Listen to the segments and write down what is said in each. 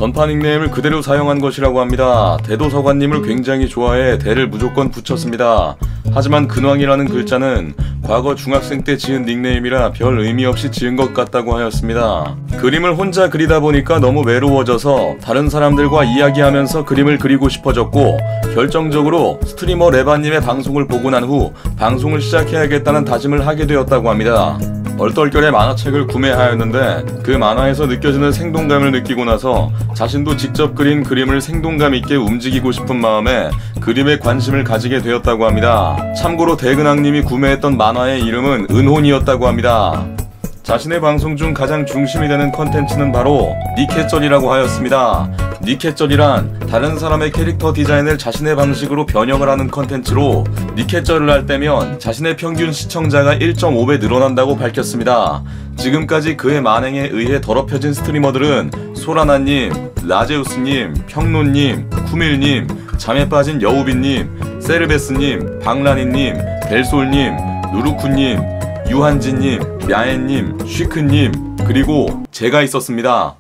전파 닉네임을 그대로 사용한 것이라고 합니다. 대도서관님을 굉장히 좋아해 대를 무조건 붙였습니다. 하지만 근황이라는 글자는 과거 중학생 때 지은 닉네임이라 별 의미 없이 지은 것 같다고 하였습니다. 그림을 혼자 그리다 보니까 너무 외로워져서 다른 사람들과 이야기하면서 그림을 그리고 싶어졌고, 결정적으로 스트리머 레바님의 방송을 보고 난 후 방송을 시작해야겠다는 다짐을 하게 되었다고 합니다. 얼떨결에 만화책을 구매하였는데 그 만화에서 느껴지는 생동감을 느끼고 나서 자신도 직접 그린 그림을 생동감 있게 움직이고 싶은 마음에 그림에 관심을 가지게 되었다고 합니다. 참고로 대근왕님이 구매했던 만화의 이름은 은혼이었다고 합니다. 자신의 방송 중 가장 중심이 되는 컨텐츠는 바로 니케쩔이라고 하였습니다. 니케쩔이란 다른 사람의 캐릭터 디자인을 자신의 방식으로 변형을 하는 컨텐츠로, 니케쩔을 할 때면 자신의 평균 시청자가 1.5배 늘어난다고 밝혔습니다. 지금까지 그의 만행에 의해 더럽혀진 스트리머들은 소라나님, 라제우스님, 평론님, 쿠밀님, 잠에 빠진 여우빈님, 세르베스님, 방라니님, 벨솔님, 누르쿠님, 유한지님, 야엔님, 쉬크님, 그리고 제가 있었습니다.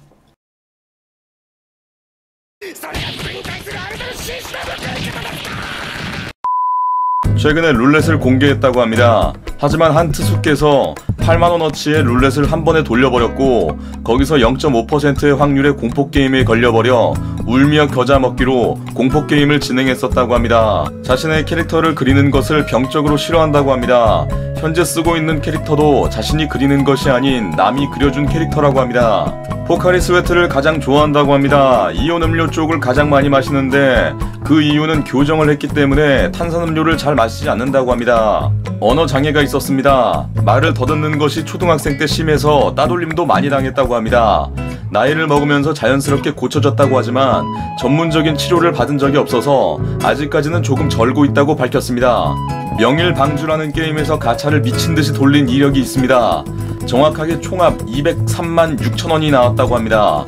최근에 룰렛을 공개했다고 합니다. 하지만 한 트수께서 8만원어치의 룰렛을 한 번에 돌려버렸고, 거기서 0.5%의 확률의 공포게임에 걸려버려 울며 겨자 먹기로 공포게임을 진행했었다고 합니다. 자신의 캐릭터를 그리는 것을 병적으로 싫어한다고 합니다. 현재 쓰고 있는 캐릭터도 자신이 그리는 것이 아닌 남이 그려준 캐릭터라고 합니다. 포카리 스웨트를 가장 좋아한다고 합니다. 이온 음료 쪽을 가장 많이 마시는데 그 이유는 교정을 했기 때문에 탄산음료를 잘 마시지 않는다고 합니다. 언어 장애가 있었습니다. 말을 더듬는 것이 초등학생 때 심해서 따돌림도 많이 당했다고 합니다. 나이를 먹으면서 자연스럽게 고쳐졌다고 하지만 전문적인 치료를 받은 적이 없어서 아직까지는 조금 절고 있다고 밝혔습니다. 명일방주라는 게임에서 가차를 미친듯이 돌린 이력이 있습니다. 정확하게 총합 203만 6천원이 나왔다고 합니다.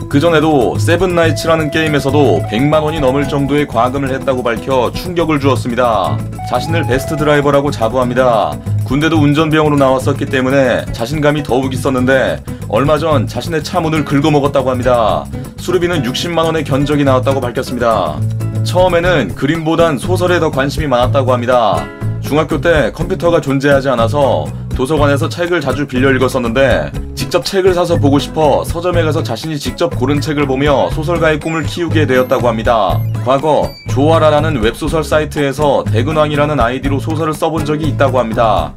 그전에도 세븐나이츠라는 게임에서도 100만원이 넘을 정도의 과금을 했다고 밝혀 충격을 주었습니다. 자신을 베스트 드라이버라고 자부합니다. 군대도 운전병으로 나왔었기 때문에 자신감이 더욱 있었는데 얼마 전 자신의 차 문을 긁어먹었다고 합니다. 수리비는 60만원의 견적이 나왔다고 밝혔습니다. 처음에는 그림보단 소설에 더 관심이 많았다고 합니다. 중학교 때 컴퓨터가 존재하지 않아서 도서관에서 책을 자주 빌려 읽었었는데 직접 책을 사서 보고 싶어 서점에 가서 자신이 직접 고른 책을 보며 소설가의 꿈을 키우게 되었다고 합니다. 과거 조아라라는 웹소설 사이트에서 대근왕이라는 아이디로 소설을 써본 적이 있다고 합니다.